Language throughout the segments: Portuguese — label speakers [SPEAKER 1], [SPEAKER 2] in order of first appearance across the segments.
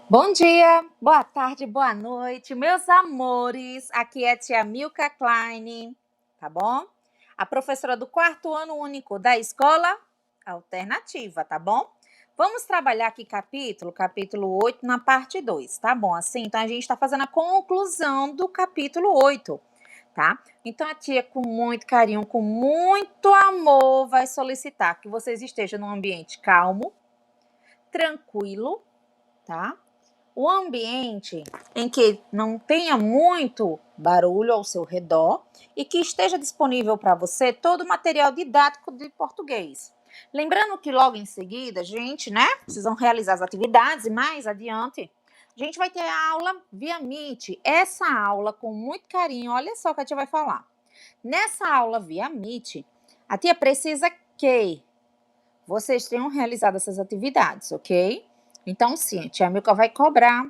[SPEAKER 1] Bom dia, boa tarde, boa noite, meus amores. Aqui é a tia Milka Klein, tá bom? A professora do quarto ano único da escola alternativa, tá bom? Vamos trabalhar aqui capítulo 8, na parte 2, tá bom? Assim, então a gente está fazendo a conclusão do capítulo 8, tá? Então a tia, com muito carinho, com muito amor, vai solicitar que vocês estejam num ambiente calmo, tranquilo, tá? O ambiente em que não tenha muito barulho ao seu redor e que esteja disponível para você todo o material didático de português. Lembrando que logo em seguida, a gente, precisam realizar as atividades e mais adiante, a gente vai ter a aula via Meet. Essa aula, com muito carinho, olha só o que a tia vai falar. Nessa aula via Meet, a tia precisa que vocês tenham realizado essas atividades, ok? Então, sim, a tia Milka vai cobrar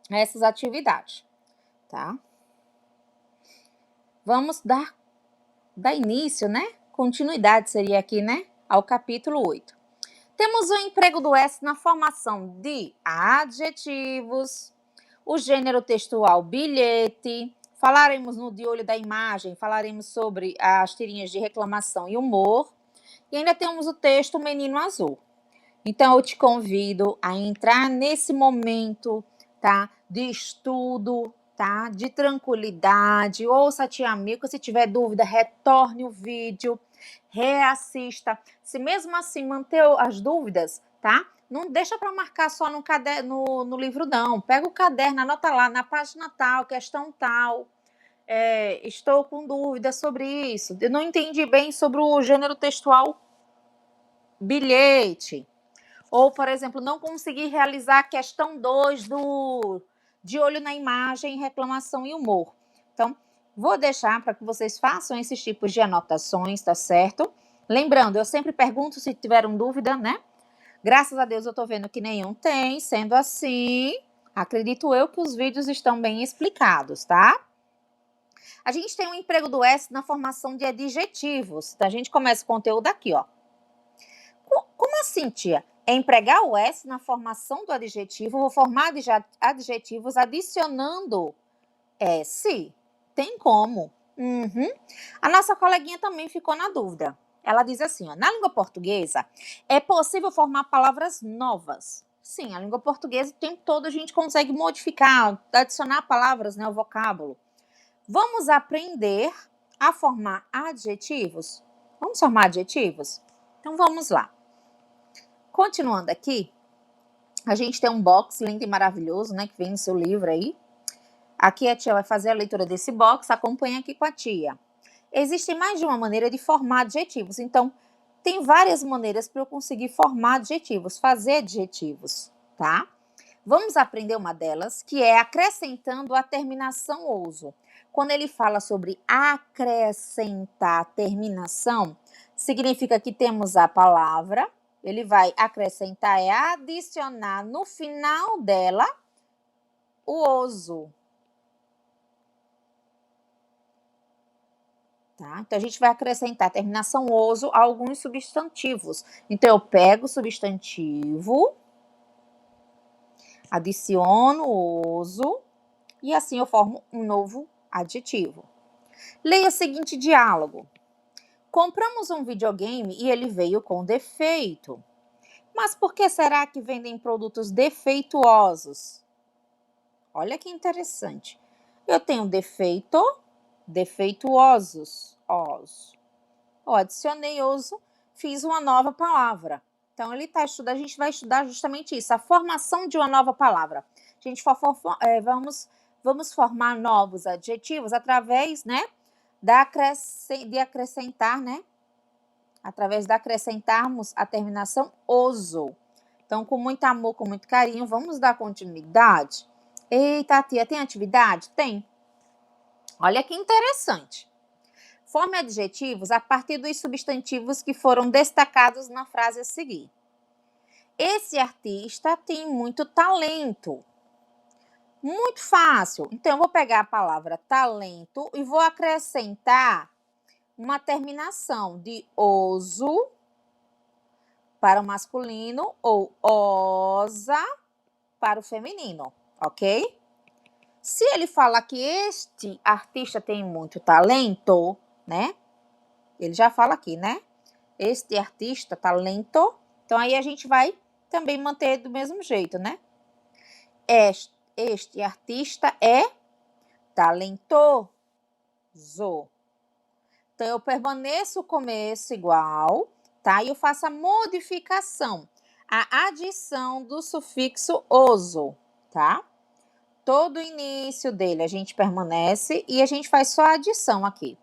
[SPEAKER 1] essas atividades, tá? Vamos dar início, Continuidade seria aqui, ao capítulo 8. Temos o emprego do S na formação de adjetivos, o gênero textual bilhete, falaremos no de olho da imagem, falaremos sobre as tirinhas de reclamação e humor, e ainda temos o texto Menino Azul. Então, eu te convido a entrar nesse momento, tá? De estudo, tá? De tranquilidade. Ouça a tia Milka. Se tiver dúvida, retorne o vídeo, reassista. Se mesmo assim manter as dúvidas, tá? Não deixa para marcar só no livro, não. Pega o caderno, anota lá, na página tal, questão tal. Estou com dúvida sobre isso. Eu não entendi bem sobre o gênero textual bilhete. Ou, por exemplo, não conseguir realizar a questão 2 de olho na imagem, reclamação e humor. Então, vou deixar para que vocês façam esses tipos de anotações, tá certo? Lembrando, eu sempre pergunto se tiveram dúvida, Graças a Deus eu estou vendo que nenhum tem. Sendo assim, acredito eu que os vídeos estão bem explicados, tá? A gente tem um emprego do S na formação de adjetivos. Então, a gente começa o conteúdo aqui, ó. Como assim, tia? É empregar o S na formação do adjetivo, vou formar adjetivos adicionando S? Tem como. Uhum. A nossa coleguinha também ficou na dúvida. Ela diz assim, ó, na língua portuguesa, é possível formar palavras novas. Sim, a língua portuguesa o tempo todo a gente consegue modificar, adicionar palavras, ao vocábulo. Vamos aprender a formar adjetivos? Vamos formar adjetivos? Então, vamos lá. Continuando aqui, a gente tem um box lindo e maravilhoso, que vem no seu livro aí. Aqui a tia vai fazer a leitura desse box, acompanha aqui com a tia. Existem mais de uma maneira de formar adjetivos, então tem várias maneiras para eu conseguir formar adjetivos, fazer adjetivos, tá? Vamos aprender uma delas, que é acrescentando a terminação ouso. Quando ele fala sobre acrescentar terminação, significa que temos a palavra, ele vai acrescentar, adicionar no final dela o oso. Tá? Então, a gente vai acrescentar a terminação oso a alguns substantivos. Então, eu pego o substantivo, adiciono oso, e assim eu formo um novo adjetivo. Leia o seguinte diálogo. Compramos um videogame e ele veio com defeito. Mas por que será que vendem produtos defeituosos? Olha que interessante. Eu tenho defeito, defeituosos, os. Adicionei oso, fiz uma nova palavra. Então, ele está estudando, a gente vai estudar justamente isso, a formação de uma nova palavra. A gente vamos formar novos adjetivos através, de acrescentar, através de acrescentarmos a terminação oso. Então, com muito amor, com muito carinho, vamos dar continuidade. Eita, tia, tem atividade? Tem. Olha que interessante. Forme adjetivos a partir dos substantivos que foram destacados na frase a seguir. Esse artista tem muito talento. Muito fácil. Então, eu vou pegar a palavra talento e vou acrescentar uma terminação de oso para o masculino ou osa para o feminino, ok? Se ele fala que este artista tem muito talento, né? Ele já fala aqui, né? Este artista, talento. Então, aí a gente vai também manter do mesmo jeito, né? Este artista é talentoso. Então, eu permaneço o começo igual, tá? E eu faço a modificação, a adição do sufixo oso, tá? Todo o início dele a gente permanece e a gente faz só a adição aqui.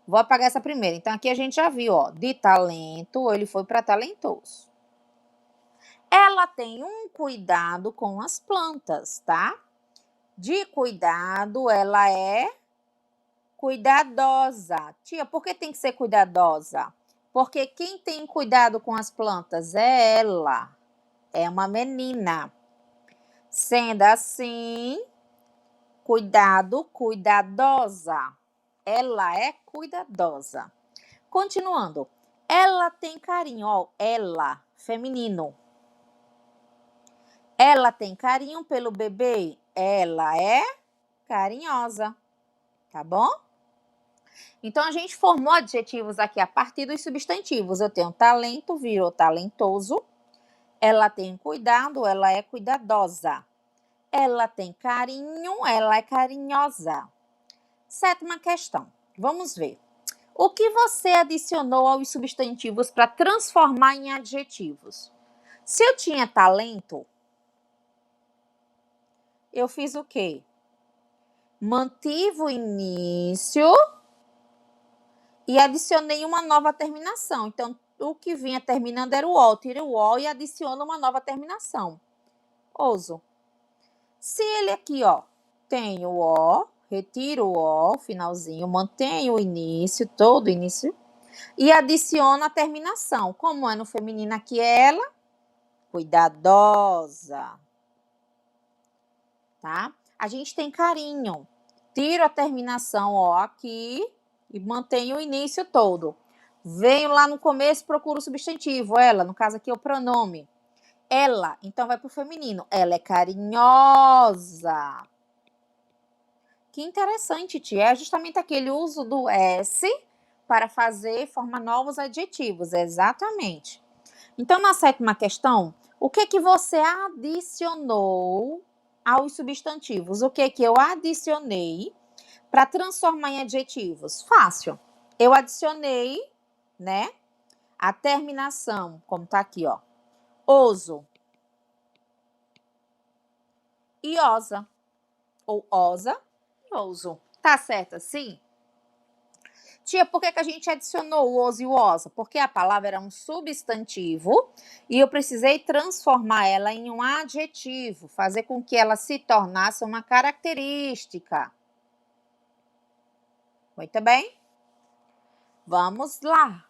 [SPEAKER 1] Vou apagar essa primeira. Então, aqui a gente já viu, ó, de talento, ele foi para talentoso. Ela tem um cuidado com as plantas, tá? De cuidado, ela é cuidadosa. Tia, por que tem que ser cuidadosa? Porque quem tem cuidado com as plantas é ela. É uma menina. Sendo assim, cuidado, cuidadosa. Ela é cuidadosa. Continuando. Ela tem carinho, ó, ela, feminino. Ela tem carinho pelo bebê? Ela é carinhosa, tá bom? Então, a gente formou adjetivos aqui a partir dos substantivos. Eu tenho talento, virou talentoso. Ela tem cuidado, ela é cuidadosa. Ela tem carinho, ela é carinhosa. Sétima questão. Vamos ver. O que você adicionou aos substantivos para transformar em adjetivos? Se eu tinha talento, eu fiz o quê? Mantive o início e adicionei uma nova terminação. Então, o que vinha terminando era o O. Tira o O e adiciona uma nova terminação. Oso. Se ele aqui, ó, tem o O, retiro o O, finalzinho, mantenho o início, todo o início, e adiciono a terminação. Como é no feminino aqui, ela, cuidadosa. Tá? A gente tem carinho. Tiro a terminação O aqui e mantenho o início todo. Venho lá no começo, procuro o substantivo. Ela, no caso aqui é o pronome. Ela, então vai para o feminino. Ela é carinhosa. Que interessante, tia. É justamente aquele uso do S para formar novos adjetivos. Exatamente. Então, na sétima questão, o que você adicionou aos substantivos? O que eu adicionei para transformar em adjetivos? Fácil. Eu adicionei, né, a terminação, como tá aqui, ó. Oso. E osa. Ou osa e ouso. Tá certo assim? Tia, por que a gente adicionou o oso e o osa? Porque a palavra era um substantivo e eu precisei transformar ela em um adjetivo, fazer com que ela se tornasse uma característica. Muito bem? Vamos lá.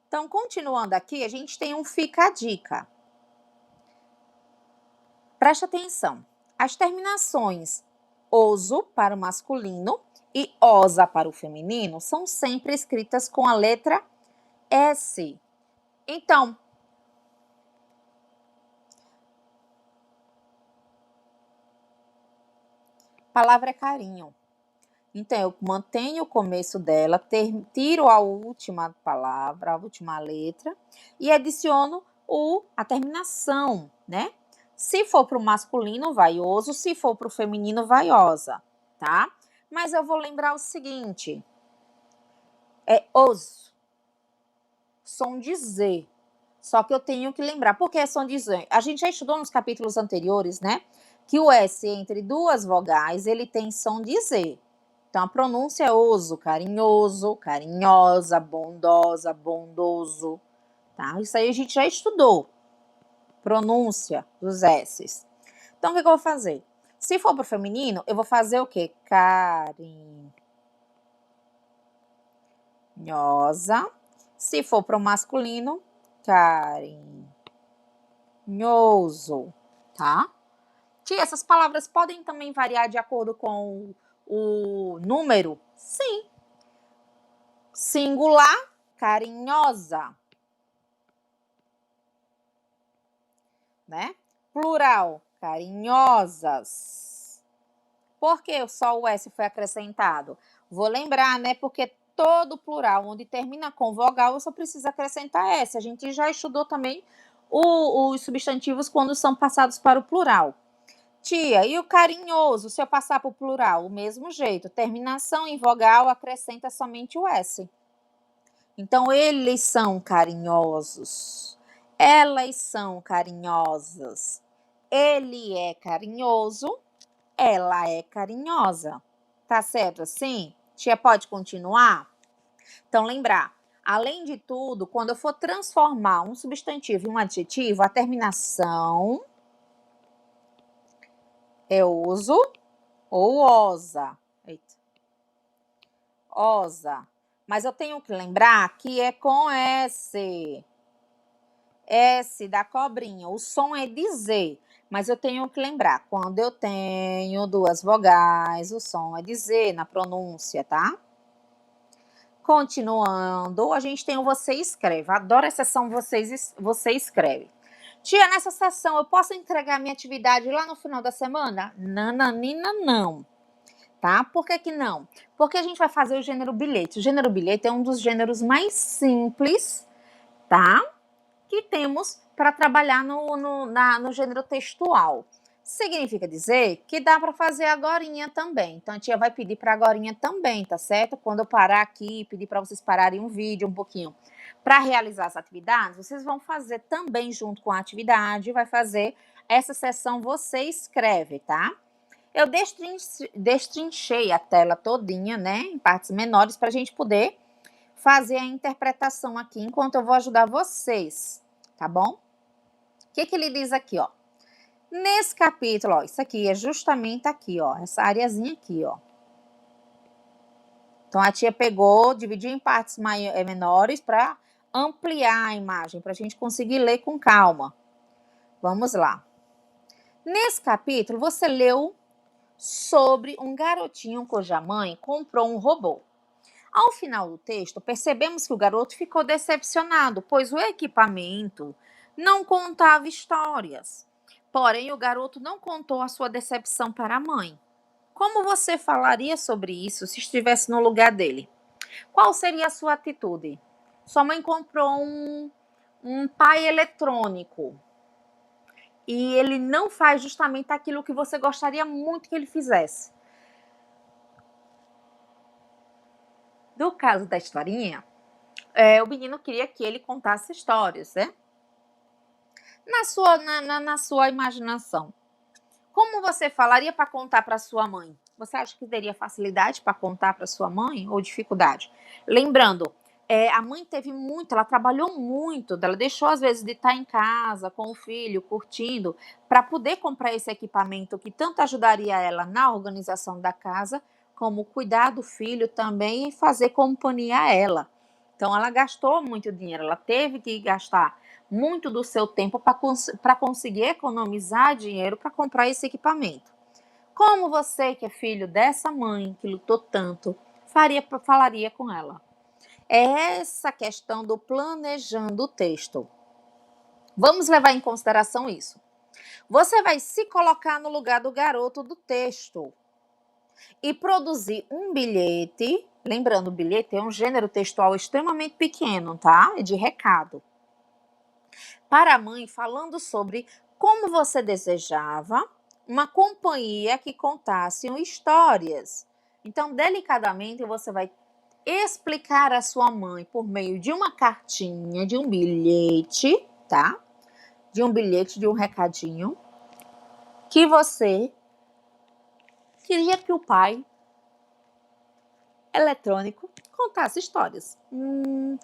[SPEAKER 1] Então, continuando aqui, a gente tem um fica a dica. Presta atenção. As terminações oso para o masculino e osa para o feminino são sempre escritas com a letra S. Então, palavra é carinho. Então, eu mantenho o começo dela, tiro a última palavra, a última letra e adiciono a terminação, né? Se for para o masculino, vai oso. Se for para o feminino, vai osa, tá? Mas eu vou lembrar o seguinte. É oso. Som de Z. Só que eu tenho que lembrar. Por que é som de Z? A gente já estudou nos capítulos anteriores, né? Que o S entre duas vogais, ele tem som de Z. Então, a pronúncia é oso, carinhoso, carinhosa, bondosa, bondoso, tá? Isso aí a gente já estudou. Pronúncia dos S's. Então, o que eu vou fazer? Se for para o feminino, eu vou fazer o quê? Carinhosa. Se for para o masculino, carinhoso, tá? Tia, essas palavras podem também variar de acordo com o número? Sim. Singular, carinhosa. né? Plural, carinhosas. Por que só o S foi acrescentado? Vou lembrar, né? Porque todo plural onde termina com vogal, eu só preciso acrescentar S. A gente já estudou também os substantivos quando são passados para o plural. Tia, e o carinhoso, se eu passar para o plural? O mesmo jeito. Terminação em vogal, acrescenta somente o S. Então, eles são carinhosos. Elas são carinhosas. Ele é carinhoso. Ela é carinhosa. Tá certo assim? Tia, pode continuar? Então, lembrar. Além de tudo, quando eu for transformar um substantivo em um adjetivo, a terminação é oso ou osa. Eita. Osa. Mas eu tenho que lembrar que é com S. S da cobrinha. O som é de Z. Mas eu tenho que lembrar, quando eu tenho duas vogais, o som é de Z na pronúncia, tá? Continuando, a gente tem o você escreve. Adoro essa sessão você escreve. Tia, nessa sessão eu posso entregar minha atividade lá no final da semana? Nananina, não. Tá? Por que não? Porque a gente vai fazer o gênero bilhete. O gênero bilhete é um dos gêneros mais simples, tá? Que temos para trabalhar no gênero textual. Significa dizer que dá para fazer agorinha também. Então, a tia vai pedir para agorinha também, tá certo? Quando eu parar aqui, pedir para vocês pararem um vídeo um pouquinho para realizar as atividades, vocês vão fazer também junto com a atividade, vai fazer essa sessão você escreve, tá? Eu destrinchei a tela todinha, né, em partes menores, para a gente poder fazer a interpretação aqui, enquanto eu vou ajudar vocês, tá bom? O que ele diz aqui, ó? Nesse capítulo, ó, isso aqui é justamente aqui, ó, essa areazinha aqui, ó. Então, a tia pegou, dividiu em partes menores para ampliar a imagem, para a gente conseguir ler com calma. Vamos lá. Nesse capítulo, você leu sobre um garotinho cuja mãe comprou um robô. Ao final do texto, percebemos que o garoto ficou decepcionado, pois o equipamento não contava histórias. Porém, o garoto não contou a sua decepção para a mãe. Como você falaria sobre isso se estivesse no lugar dele? Qual seria a sua atitude? Sua mãe comprou um pai eletrônico e ele não faz justamente aquilo que você gostaria muito que ele fizesse. No caso da historinha, o menino queria que ele contasse histórias, né? Na sua imaginação, como você falaria para contar para sua mãe? Você acha que teria facilidade para contar para sua mãe ou dificuldade? Lembrando, a mãe teve muito, ela trabalhou muito, ela deixou às vezes de estar em casa com o filho, curtindo, para poder comprar esse equipamento que tanto ajudaria ela na organização da casa, como cuidar do filho também e fazer companhia a ela. Então, ela gastou muito dinheiro, ela teve que gastar muito do seu tempo para conseguir economizar dinheiro para comprar esse equipamento. Como você, que é filho dessa mãe que lutou tanto, falaria com ela? É essa questão do planejando o texto. Vamos levar em consideração isso. Você vai se colocar no lugar do garoto do texto e produzir um bilhete. Lembrando, o bilhete é um gênero textual extremamente pequeno, tá? É de recado. Para a mãe, falando sobre como você desejava uma companhia que contasse histórias. Então, delicadamente, você vai explicar à sua mãe por meio de uma cartinha, de um bilhete, tá? De um bilhete, de um recadinho, que você queria que o pai eletrônico contasse histórias.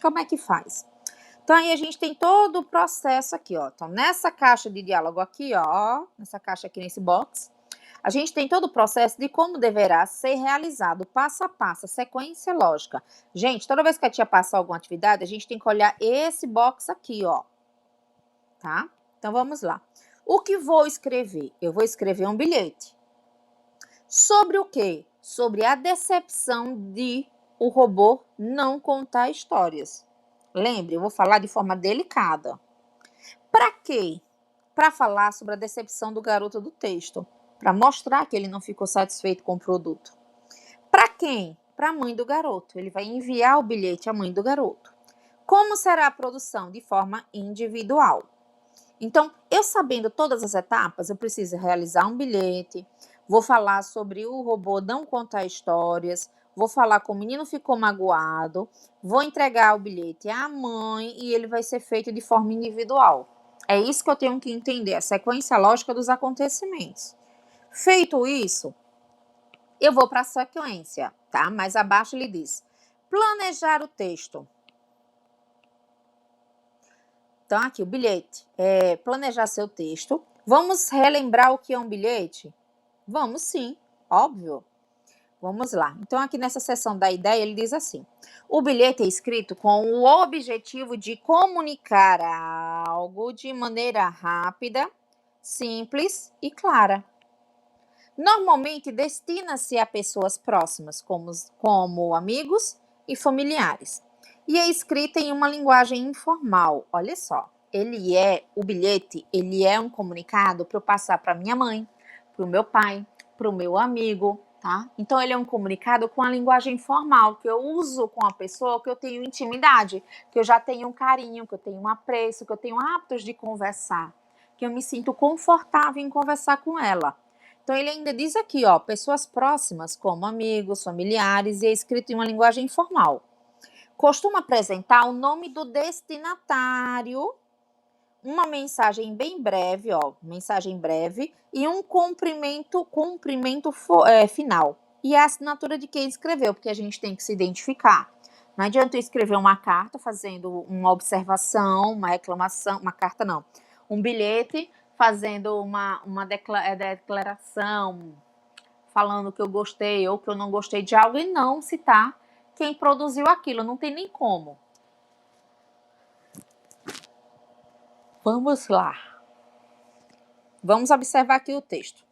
[SPEAKER 1] Como é que faz? Então, aí a gente tem todo o processo aqui, ó. Então, nessa caixa de diálogo aqui, ó, nessa caixa aqui, nesse box, a gente tem todo o processo de como deverá ser realizado, passo a passo, sequência lógica. Gente, toda vez que a tia passar alguma atividade, a gente tem que olhar esse box aqui, ó. Tá? Então, vamos lá. O que vou escrever? Eu vou escrever um bilhete. Sobre o quê? Sobre a decepção de o robô não contar histórias. Lembre, eu vou falar de forma delicada. Para quê? para falar sobre a decepção do garoto do texto, para mostrar que ele não ficou satisfeito com o produto. Para quem? Para a mãe do garoto. Ele vai enviar o bilhete à mãe do garoto. Como será a produção? De forma individual. Então, eu sabendo todas as etapas, eu preciso realizar um bilhete, vou falar sobre o robô não contar histórias, vou falar como o menino ficou magoado, vou entregar o bilhete à mãe e ele vai ser feito de forma individual. É isso que eu tenho que entender, a sequência lógica dos acontecimentos. Feito isso, eu vou para a sequência, tá? Mais abaixo ele diz: planejar o texto. Então, aqui o bilhete. Planejar seu texto. Vamos relembrar o que é um bilhete? Vamos sim, óbvio. Vamos lá. Então, aqui nessa seção da ideia, ele diz assim: o bilhete é escrito com o objetivo de comunicar algo de maneira rápida, simples e clara. Normalmente, destina-se a pessoas próximas, como amigos e familiares. E é escrita em uma linguagem informal. Olha só, o bilhete, ele é um comunicado para eu passar para minha mãe, para o meu pai, para o meu amigo, tá? Então, ele é um comunicado com a linguagem formal, que eu uso com a pessoa que eu tenho intimidade, que eu já tenho um carinho, que eu tenho um apreço, que eu tenho hábitos de conversar, que eu me sinto confortável em conversar com ela. Então, ele ainda diz aqui, ó, pessoas próximas, como amigos, familiares, e é escrito em uma linguagem informal. Costuma apresentar o nome do destinatário, uma mensagem bem breve, ó, mensagem breve, e um cumprimento final. E a assinatura de quem escreveu, porque a gente tem que se identificar. Não adianta eu escrever uma carta fazendo uma observação, uma reclamação, uma carta não, um bilhete fazendo uma declaração, falando que eu gostei ou que eu não gostei de algo e não citar quem produziu aquilo, não tem nem como. Vamos lá. Vamos observar aqui o texto.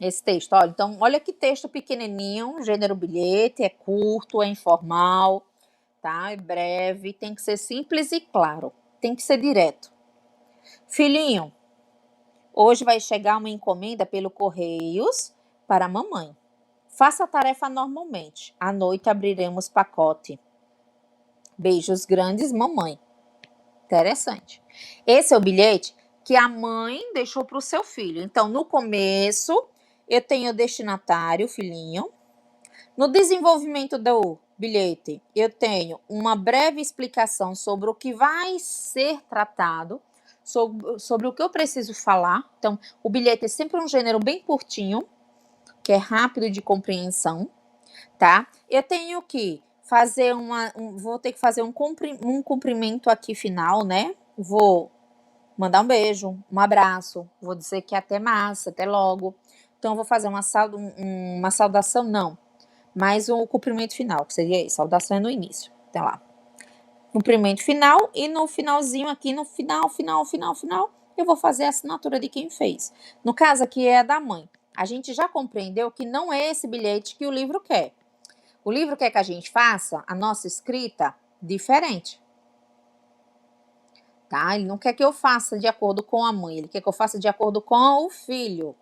[SPEAKER 1] Esse texto, olha, então, olha que texto pequenininho, gênero bilhete, é curto, é informal, tá? É breve, tem que ser simples e claro, tem que ser direto. Filhinho, hoje vai chegar uma encomenda pelo Correios para a mamãe. Faça a tarefa normalmente. À noite abriremos pacote. Beijos grandes, mamãe. Interessante. Esse é o bilhete que a mãe deixou para o seu filho. Então, no começo, eu tenho o destinatário, filhinho. No desenvolvimento do bilhete, eu tenho uma breve explicação sobre o que vai ser tratado, sobre o que eu preciso falar. Então, o bilhete é sempre um gênero bem curtinho, que é rápido de compreensão, tá? Eu tenho que fazer vou ter que fazer um cumprimento aqui final, né? Vou mandar um beijo, um abraço, vou dizer que até mais, até logo. Então, eu vou fazer uma saudação, não, mas um cumprimento final, que seria isso, saudação é no início, até lá. Cumprimento final e no finalzinho aqui, no final, eu vou fazer a assinatura de quem fez. No caso aqui é a da mãe. A gente já compreendeu que não é esse bilhete que o livro quer. O livro quer que a gente faça a nossa escrita diferente. Tá? Ele não quer que eu faça de acordo com a mãe, ele quer que eu faça de acordo com o filho.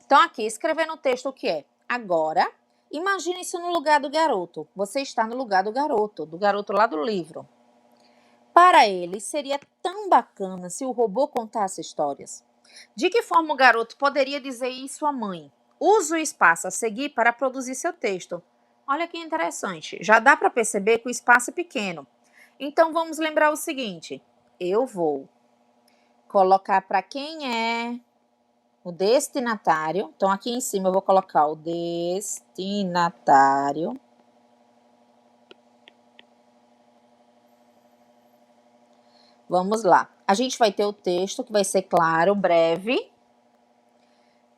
[SPEAKER 1] Então, aqui, escrever no texto o que é? Agora, imagine isso no lugar do garoto. Você está no lugar do garoto lá do livro. Para ele, seria tão bacana se o robô contasse histórias. De que forma o garoto poderia dizer isso à mãe? Use o espaço a seguir para produzir seu texto. Olha que interessante. Já dá para perceber que o espaço é pequeno. Então, vamos lembrar o seguinte. Eu vou colocar para quem é o destinatário. Então, aqui em cima eu vou colocar o destinatário. Vamos lá. A gente vai ter o texto que vai ser claro, breve.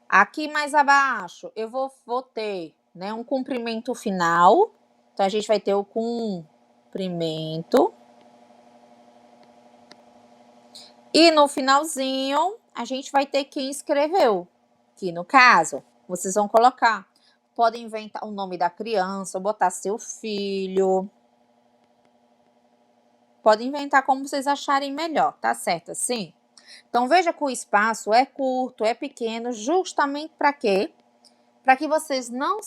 [SPEAKER 1] Aqui mais abaixo eu vou ter, né, um cumprimento final. Então, a gente vai ter o cumprimento. E no finalzinho, a gente vai ter quem escreveu. Que no caso, vocês vão colocar. Podem inventar o nome da criança, ou botar seu filho. Podem inventar como vocês acharem melhor, tá certo assim? Então, veja que o espaço é curto, é pequeno, justamente para quê? Para que vocês não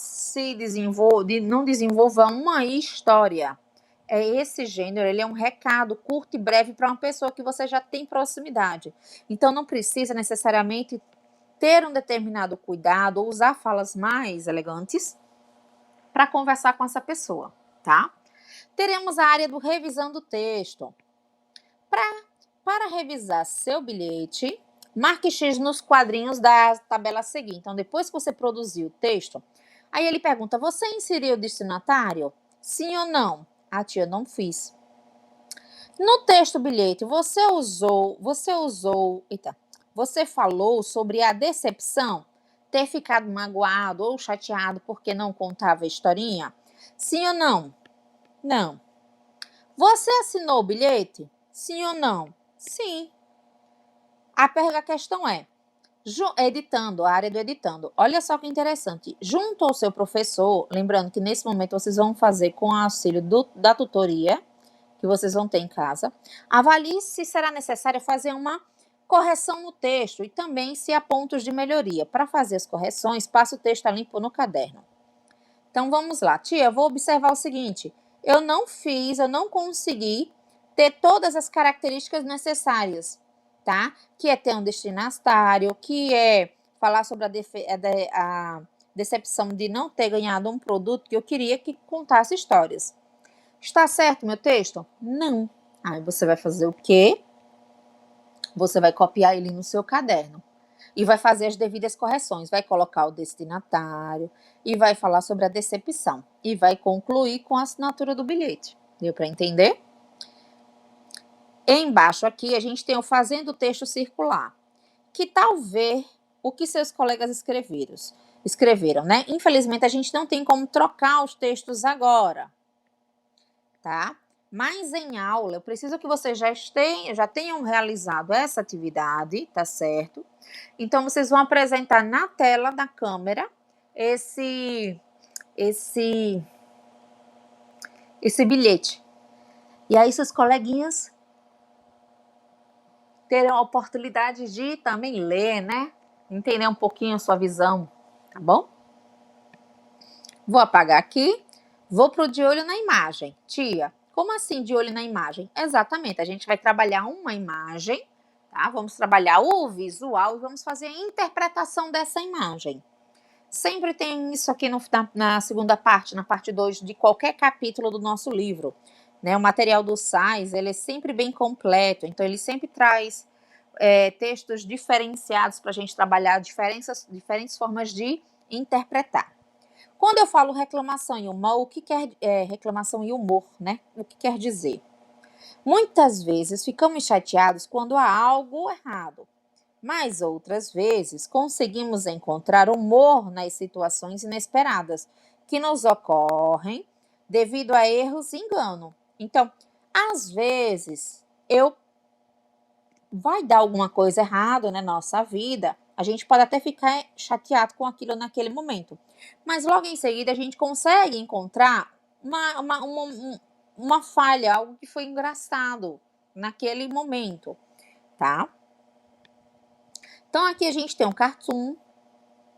[SPEAKER 1] desenvolvam uma história. Esse gênero, ele é um recado curto e breve para uma pessoa que você já tem proximidade. Então, não precisa necessariamente ter um determinado cuidado ou usar falas mais elegantes para conversar com essa pessoa, tá? Teremos a área do revisando o texto. Para revisar seu bilhete, marque X nos quadrinhos da tabela a seguir. Então, depois que você produziu o texto, aí ele pergunta: você inseriu o destinatário? Sim ou não? A tia não fiz. No texto bilhete, você falou sobre a decepção, ter ficado magoado ou chateado porque não contava a historinha? Sim ou não? Não. Você assinou o bilhete? Sim ou não? Sim. A questão é, editando, a área do editando. Olha só que interessante. Junto ao seu professor, lembrando que nesse momento vocês vão fazer com o auxílio da tutoria, que vocês vão ter em casa, avalie se será necessário fazer uma correção no texto e também se há pontos de melhoria. Para fazer as correções, passe o texto a limpo no caderno. Então vamos lá. Tia, eu vou observar o seguinte: eu não consegui ter todas as características necessárias, tá? Que é ter um destinatário, que é falar sobre a decepção de não ter ganhado um produto que eu queria que contasse histórias. Está certo meu texto? Não. Aí você vai fazer o quê? Você vai copiar ele no seu caderno e vai fazer as devidas correções. Vai colocar o destinatário e vai falar sobre a decepção. E vai concluir com a assinatura do bilhete. Deu para entender? Embaixo aqui a gente tem o fazendo o texto circular. Que tal ver o que seus colegas escreveram, né? Infelizmente a gente não tem como trocar os textos agora, tá? Mas em aula, eu preciso que vocês já tenham realizado essa atividade, tá certo? Então, vocês vão apresentar na tela da câmera esse bilhete. E aí, seus coleguinhas terão a oportunidade de também ler, né? Entender um pouquinho a sua visão, tá bom? Vou apagar aqui, vou pro de olho na imagem. Tia, como assim de olho na imagem? Exatamente, a gente vai trabalhar uma imagem, tá? Vamos trabalhar o visual e vamos fazer a interpretação dessa imagem. Sempre tem isso aqui na segunda parte, na parte 2 de qualquer capítulo do nosso livro. Né? O material do SAIS, ele é sempre bem completo, então ele sempre traz textos diferenciados para a gente trabalhar diferentes formas de interpretar. Quando eu falo reclamação e humor, o que quer reclamação e humor, né? O que quer dizer? Muitas vezes ficamos chateados quando há algo errado, mas outras vezes conseguimos encontrar humor nas situações inesperadas que nos ocorrem devido a erros e engano. Então, às vezes, vai dar alguma coisa errada na nossa vida, a gente pode até ficar chateado com aquilo naquele momento. Mas logo em seguida a gente consegue encontrar uma falha, algo que foi engraçado naquele momento, tá? Então aqui a gente tem um cartoon,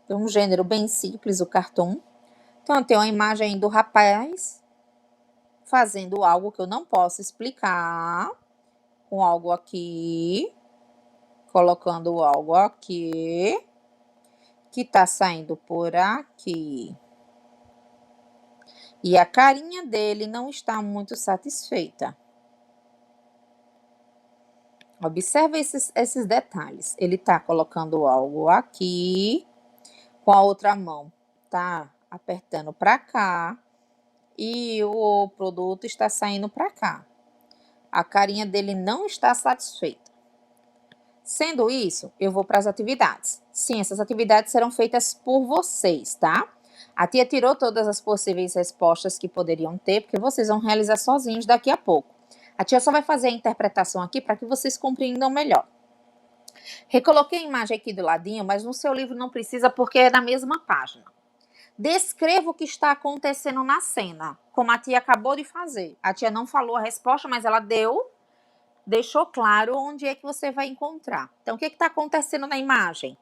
[SPEAKER 1] tem um gênero bem simples, o cartoon. Então tem uma imagem do rapaz fazendo algo que eu não posso explicar, com algo aqui, colocando algo aqui, que tá saindo por aqui. E a carinha dele não está muito satisfeita. Observe esses detalhes. Ele tá colocando algo aqui, com a outra mão tá apertando para cá e o produto está saindo para cá. A carinha dele não está satisfeita. Sendo isso, eu vou para as atividades. Sim, essas atividades serão feitas por vocês, tá? A tia tirou todas as possíveis respostas que poderiam ter, porque vocês vão realizar sozinhos daqui a pouco. A tia só vai fazer a interpretação aqui para que vocês compreendam melhor. Recoloquei a imagem aqui do ladinho, mas no seu livro não precisa porque é na mesma página. Descreva o que está acontecendo na cena, como a tia acabou de fazer. A tia não falou a resposta, mas ela deu deixou claro onde é que você vai encontrar. Então, o que está acontecendo na imagem?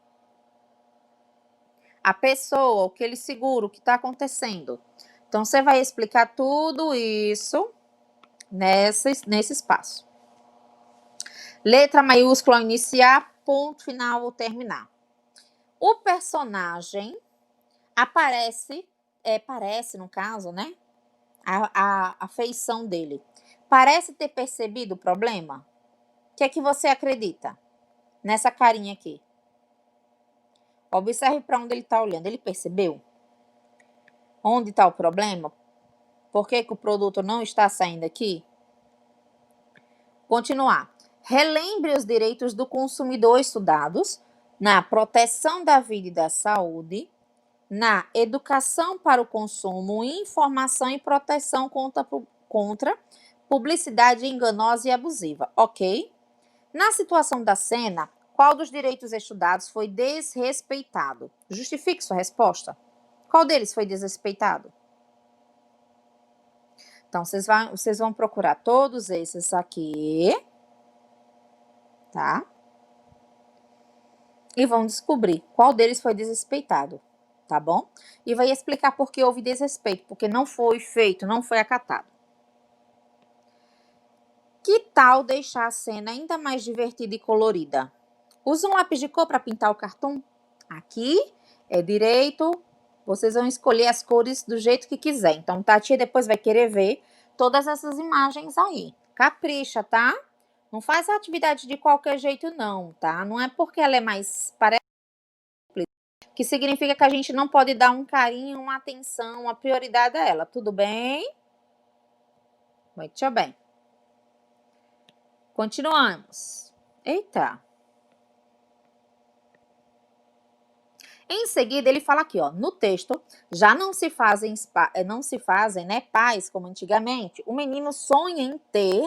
[SPEAKER 1] A pessoa, aquele seguro, o que está acontecendo. Então, você vai explicar tudo isso nesse espaço. Letra maiúscula ao iniciar, ponto final ou terminar. O personagem parece no caso, né? A feição dele. Parece ter percebido o problema? O que é que você acredita? Nessa carinha aqui. Observe para onde ele está olhando. Ele percebeu? Onde está o problema? Por que o produto não está saindo aqui? Continuar. Relembre os direitos do consumidor estudados na proteção da vida e da saúde, na educação para o consumo, informação e proteção contra publicidade enganosa e abusiva, ok? Na situação da cena, qual dos direitos estudados foi desrespeitado? Justifique sua resposta. Qual deles foi desrespeitado? Então, vocês vão procurar todos esses aqui, tá? E vão descobrir qual deles foi desrespeitado, tá bom? E vai explicar por que houve desrespeito, porque não foi feito, não foi acatado. Que tal deixar a cena ainda mais divertida e colorida? Usa um lápis de cor para pintar o cartoon. Aqui é direito, vocês vão escolher as cores do jeito que quiser. Então, Tati depois vai querer ver todas essas imagens aí. Capricha, tá? Não faz a atividade de qualquer jeito, não, tá? Não é porque ela é mais que significa que a gente não pode dar um carinho, uma atenção, uma prioridade a ela. Tudo bem? Muito bem. Continuamos. Eita. Em seguida, ele fala aqui, ó, no texto, já não se fazem, né, pais como antigamente. O menino sonha em ter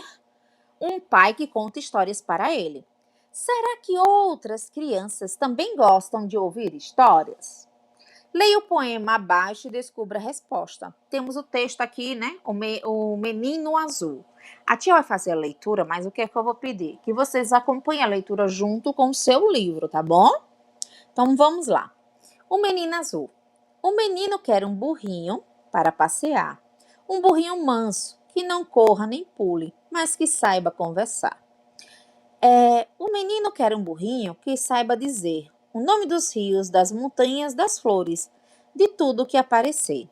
[SPEAKER 1] um pai que conta histórias para ele. Será que outras crianças também gostam de ouvir histórias? Leia o poema abaixo e descubra a resposta. Temos o texto aqui, né? O Menino Azul. A tia vai fazer a leitura, mas o que é que eu vou pedir? Que vocês acompanhem a leitura junto com o seu livro, tá bom? Então vamos lá. O Menino Azul. O menino quer um burrinho para passear. Um burrinho manso, que não corra nem pule, mas que saiba conversar. O menino quer um burrinho que saiba dizer o nome dos rios, das montanhas, das flores, de tudo que aparecer.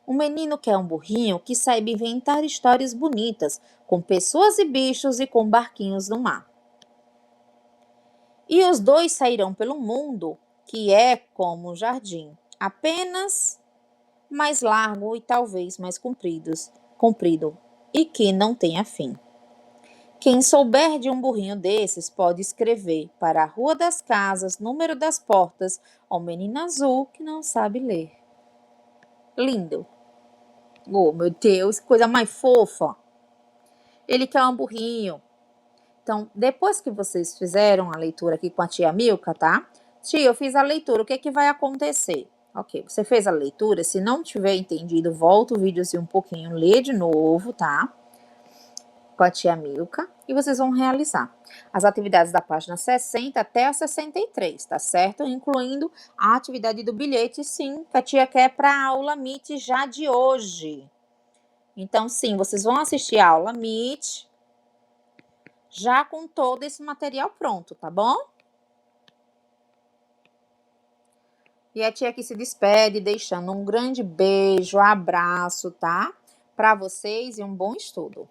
[SPEAKER 1] O menino quer um burrinho que saiba inventar histórias bonitas, com pessoas e bichos e com barquinhos no mar. E os dois sairão pelo mundo, que é como um jardim, apenas mais largo e talvez mais comprido, e que não tenha fim. Quem souber de um burrinho desses pode escrever para a Rua das Casas, número das portas, ao menino azul que não sabe ler. Lindo. Oh, meu Deus, que coisa mais fofa. Ele quer um burrinho. Então, depois que vocês fizeram a leitura aqui com a tia Milka, tá? Tia, eu fiz a leitura, o que é que vai acontecer? Ok, você fez a leitura, se não tiver entendido, volta o vídeo assim um pouquinho, lê de novo, tá? Com a tia Milka, e vocês vão realizar as atividades da página 60 até a 63, tá certo? Incluindo a atividade do bilhete, sim, que a tia quer para a aula Meet já de hoje. Então, sim, vocês vão assistir a aula Meet já com todo esse material pronto, tá bom? E a tia aqui se despede, deixando um grande beijo, abraço, tá? Para vocês e um bom estudo.